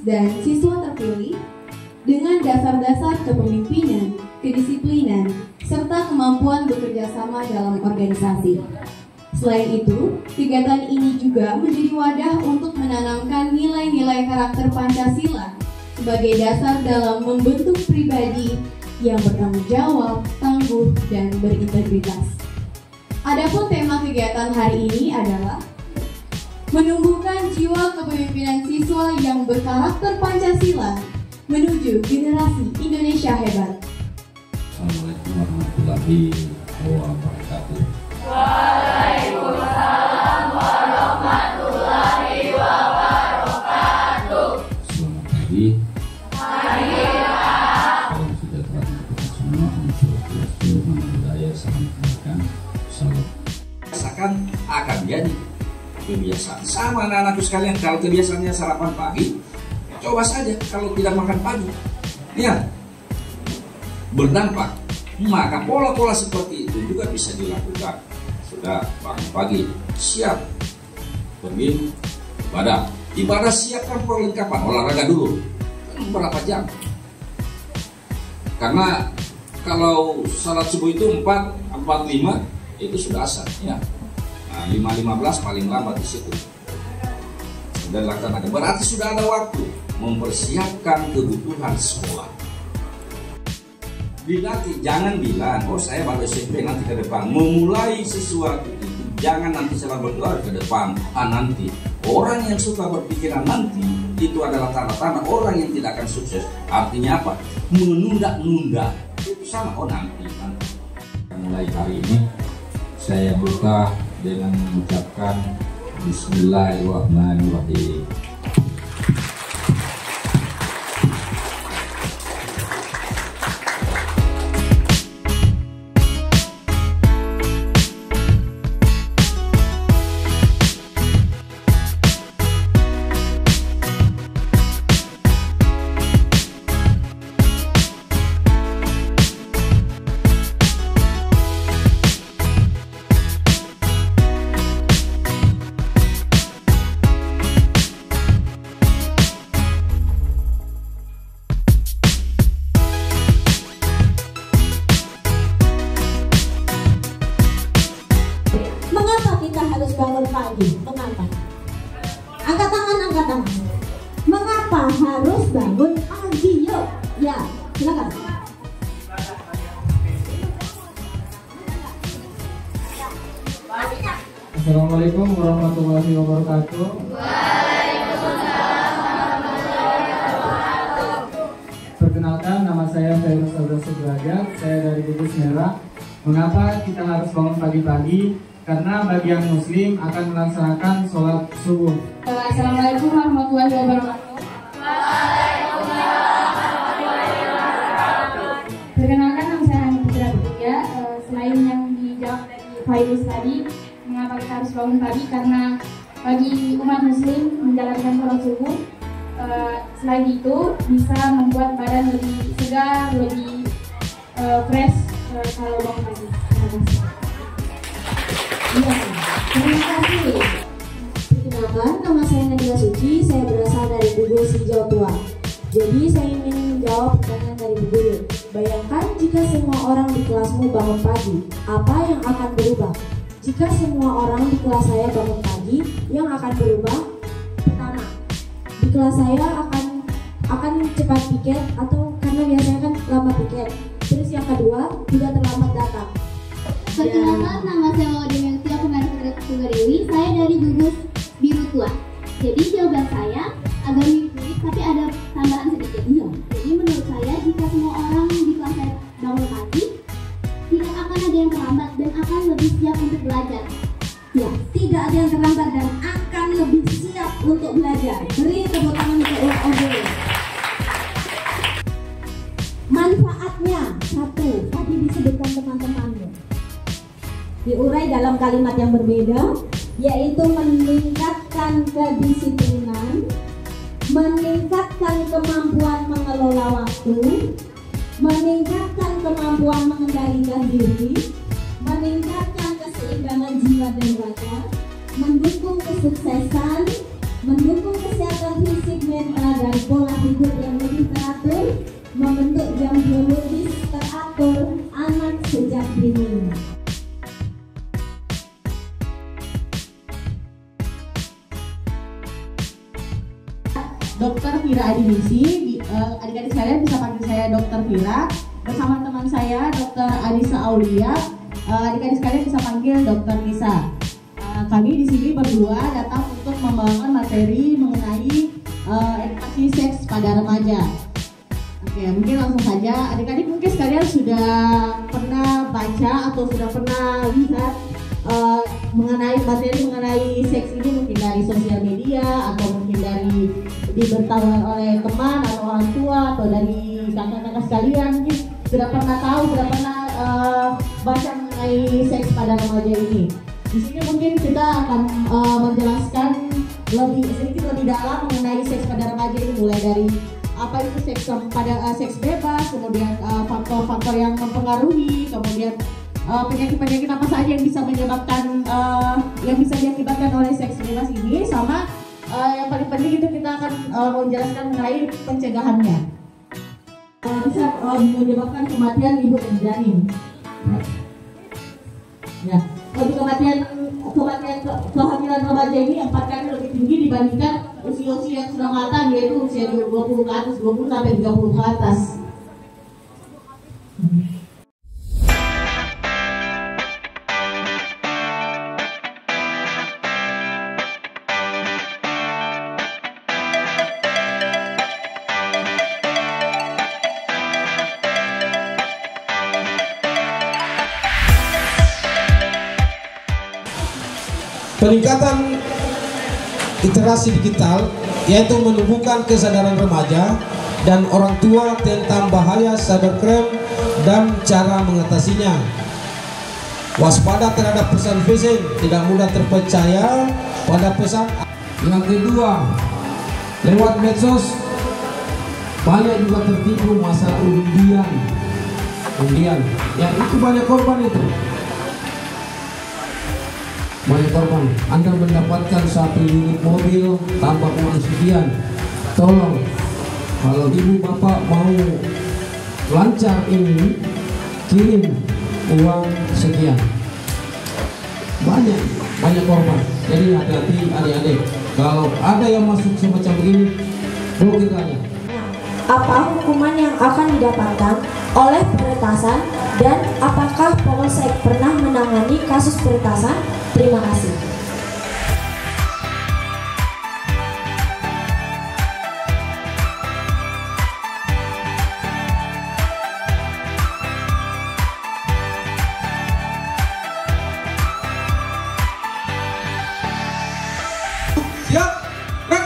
dan siswa terpilih dengan dasar-dasar kepemimpinan, kedisiplinan, serta kemampuan bekerja sama dalam organisasi. Selain itu, kegiatan ini juga menjadi wadah untuk menanamkan nilai-nilai karakter Pancasila sebagai dasar dalam membentuk pribadi yang bertanggung jawab, tangguh, dan berintegritas. Adapun tema kegiatan hari ini adalah menumbuhkan jiwa kepemimpinan siswa yang berkarakter Pancasila menuju generasi Indonesia hebat. Assalamualaikum warahmatullahi wabarakatuh. Waalaikumsalam warahmatullahi wabarakatuh. Selamat pagi. Salam sejahtera untuk kita semua. Salam budaya, salam pendidikan, salam. Rasakan akan jadi kebiasaan. Sama anak-anakku sekalian, kalau kebiasaannya sarapan pagi, coba saja kalau tidak makan pagi, ya berdampak. Maka pola-pola seperti itu juga bisa dilakukan. Sudah bangun pagi, siap pergi ibadah siapkan perlengkapan, olahraga dulu berapa jam, karena kalau salat subuh itu 4:45 itu sudah asar, ya. Nah, 5:15 paling lambat di situ. Dan laksanakan. Berarti sudah ada waktu mempersiapkan kebutuhan sekolah. Dilatih, jangan bilang, oh saya baru SMP nanti ke depan. Memulai sesuatu itu, jangan nanti selalu berdoa ke depan, nanti. Orang yang suka berpikiran nanti, itu adalah tanda-tanda orang yang tidak akan sukses. Artinya apa? Menunda-nunda. Itu sama, oh nanti. Mulai hari ini, saya buka dengan mengucapkan Bismillahirrahmanirrahim. Bangun pagi, mengapa? Angkat tangan. Mengapa harus bangun pagi? Yuk, ya, silakan. Assalamualaikum warahmatullahi wabarakatuh. Waalaikumsalam warahmatullahi wabarakatuh. Perkenalkan, nama saya Fairuz Abdul Sudrajat. Saya dari Gugus Merah. Mengapa kita harus bangun pagi-pagi? Karena bagi yang muslim akan melaksanakan sholat subuh. Assalamualaikum warahmatullahi wabarakatuh. Waalaikumsalam warahmatullahi wabarakatuh. Perkenalkan, nama saya Hani Putra Putria. Selain yang dijawab dari Fairuz tadi, mengapa kita harus bangun pagi? Karena bagi umat muslim menjalankan sholat subuh, selain itu bisa membuat badan lebih segar, lebih fresh kalau bangun pagi. Iya, terima kasih. Perkenalkan, nama saya Nadila Suci. Saya berasal dari Gugus Hijau Tua. Jadi saya ingin menjawab pertanyaan dari Bu Guru. Bayangkan jika semua orang di kelasmu bangun pagi, apa yang akan berubah? Jika semua orang di kelas saya bangun pagi, yang akan berubah? Pertama, di kelas saya akan cepat piket atau karena biasanya kan lama piket. Terus yang kedua, tidak terlambat datang. Perkenalkan, nama saya Mawadi Meltia Kumaris Dewi. Saya dari Gugus Biru Tua. Jadi jawaban saya agak mirip tapi ada tambahan sedikit. Jadi menurut saya jika semua orang di kelas saya bangun pagi, tidak akan ada yang terlambat dan akan lebih siap untuk belajar. Ya, tidak ada yang terlambat dan akan lebih siap untuk belajar. Beri tepuk tangan untuk OB. Manfaatnya, satu, tadi disebutkan teman-temannya. Diurai dalam kalimat yang berbeda, yaitu meningkatkan kedisiplinan, meningkatkan kemampuan mengelola waktu, meningkatkan kemampuan mengendalikan diri, meningkatkan keseimbangan jiwa dan raga, mendukung kesuksesan, mendukung kesehatan fisik mental dan pola hidup yang lebih teratur, membentuk jam biologis teratur anak sejak dini. Dokter Vira Adiningsi, adik-adik sekalian bisa panggil saya Dokter Vira. Bersama teman saya Dokter Anissa Aulia, adik-adik sekalian bisa panggil Dokter Nisa. Kami di sini berdua datang untuk membawakan materi mengenai edukasi seks pada remaja. Oke, mungkin langsung saja. Adik-adik mungkin sekalian sudah pernah baca atau sudah pernah lihat mengenai materi mengenai seks ini, mungkin dari sosial media atau mungkin dari diberitahukan oleh teman atau orang tua atau dari kakak-kakak sekalian, mungkin sudah pernah tahu, sudah pernah baca mengenai seks pada remaja ini. Di sini mungkin kita akan menjelaskan sedikit lebih dalam mengenai seks pada remaja ini, mulai dari apa itu seks seks bebas, kemudian faktor-faktor yang mempengaruhi, kemudian penyakit-penyakit apa saja yang bisa menyebabkan yang bisa diakibatkan oleh seks bebas ini, sama yang paling penting itu kita akan menjelaskan mengenai pencegahannya. Bisa menyebabkan kematian ibu dan janin. Ya, untuk kehamilan remaja ini 4 kali lebih tinggi dibandingkan usia-usia yang sudah matang, yaitu usia 20 ke atas, 20 sampai 30 ke atas. Peningkatan literasi digital yaitu menumbuhkan kesadaran remaja dan orang tua tentang bahaya cybercrime dan cara mengatasinya. Waspada terhadap pesan phishing, tidak mudah terpercaya pada pesan. Yang kedua, lewat medsos banyak juga tertipu masalah undian, yang itu banyak korban itu. Banyak korban. Anda mendapatkan 1 unit mobil tanpa uang sekian. Tolong, kalau ibu bapak mau lancar ini, kirim uang sekian. Banyak korban. Jadi hati-hati adik-adik. Kalau ada yang masuk semacam ini, blokir aja. Apa hukuman yang akan didapatkan oleh peretasan dan apakah Polsek pernah menangani kasus peretasan? Terima kasih. Siap, rek.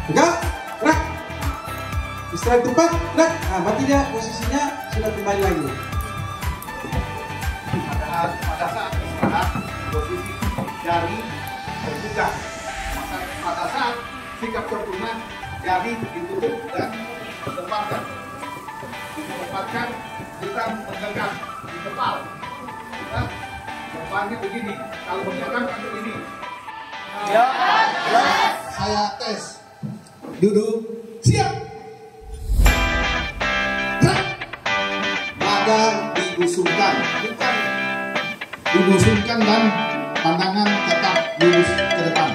Enggak, rek. Istirahat tempat, rek. Nah, berarti dia posisinya sudah kembali lagi. Pada saat istirahat, posisi jari terbuka. Pada saat sikap sempurna, jari ditutup dan ditempatkan. Kita menggenggam di kepala. Tempatnya begini. Kalau menggenggam seperti ini. Ya. Saya tes. Duduk. Siap. Gerak. Badan digusungkan. Bukan digusungkan dan pandangan tetap lurus ke depan.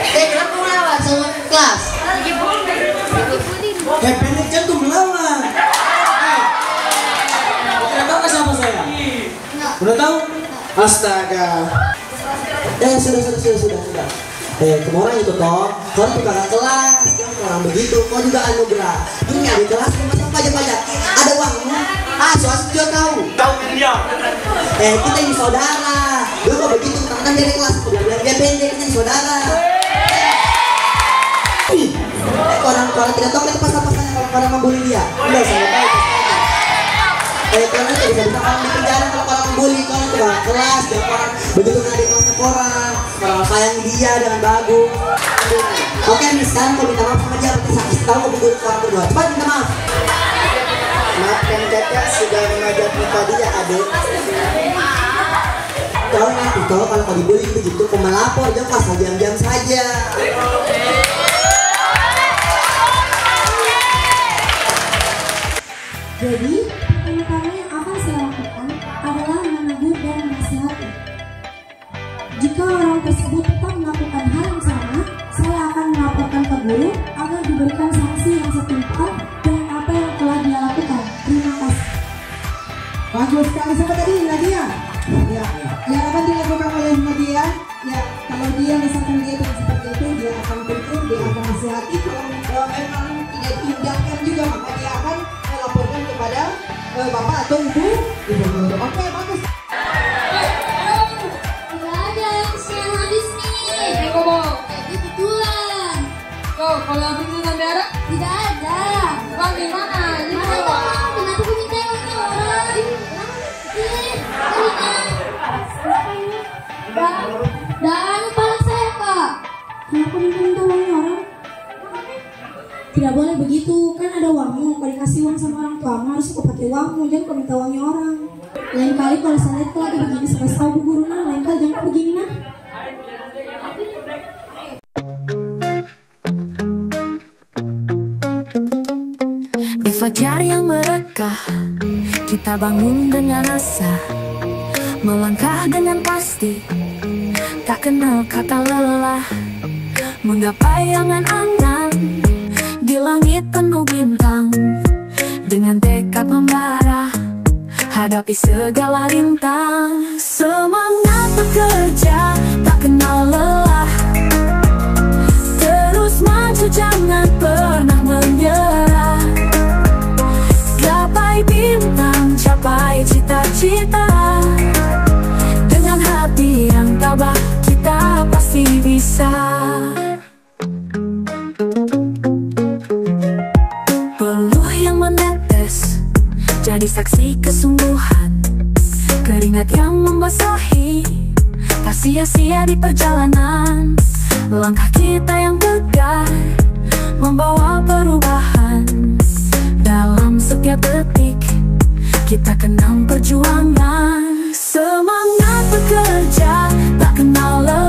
Kenapa melawan sama kelas? Pendek jantung melawan. Udah tahu nggak siapa saya? Udah tahu? Astaga. Sudah. Kamu orang itu toh, kau tuh kakak kelas, kamu orang begitu, kau juga anugerah. Ini ada kelas, kamu pajak-pajak, ada uangmu. Soal juga tahu. Tahu dia. Kita ini saudara. Dulu kau begitu, kan dari kelas, aku bilang dia pendek, kita ini saudara. Orang tidak tahu itu pasal-pasalnya kalau orang membuli dia. Udah saya tahu. Kalau itu bisa orang di penjara kalau orang membuli, kalau itu kakak kelas, dia orang begitu kan di kelasnya orang sayang dia dengan bagus. Oke, nih sekarang kau minta maaf sama dia, berarti saya kasih tahu kau buku orang berdua. Cepat minta maaf. Maafkan kakak sudah mengajak nikah dia, adik. Kau nanti kalau kau dibully begitu, kau melapor, jangan asal diam-diam saja. Jadi, pertama yang akan saya lakukan adalah menegur dan menasihati. Jika orang tersebut tetap melakukan hal yang sama, saya akan melaporkan ke guru agar diberikan sanksi yang setimpal dengan apa yang telah dia lakukan. Terima kasih. Bagus sekali. Siapa tadi? Nadia? Ya. Yang akan dilakukan oleh Nadia, ya kalau dia misalkan dia tidak seperti itu, dia akan tegur, dia akan nasihati. Kalau memang tidak diindahkan juga, maka dia akan melaporkan kepada bapak atau ibu. Oke, bagus. Kalau yang princess sampai ada? Tidak ada. Bang, gimana? Kenapa aku minta uangnya orang? Dan kepala saya, Kak. Kenapa minta uangnya orang? Tidak boleh begitu, kan ada uangmu. Kalau dikasih uang sama orang tua, harus kau pakai uangmu, jangan kau minta uangnya orang. Lain kali kalau saya lihat kau lagi begini, saya tahu bu guru, nah lain kali jangan begini, nah. Di fajar yang merekah, kita bangun dengan asa, melangkah dengan pasti, tak kenal kata lelah, menggapai angan-angan di langit penuh bintang, dengan tekad membara, hadapi segala rintang. Semangat bekerja, tak kenal lelah, terus maju jangan pernah menyerah. Gapai bintang, capai cita-cita, dengan hati yang tabah kita pasti bisa. Peluh yang menetes jadi saksi kesungguhan, keringat yang membasahi tak sia-sia di perjalanan. Langkah kita yang tegar membawa perubahan. Dalam setiap detik kita kenang perjuangan. Semangat bekerja tak kenal lelah,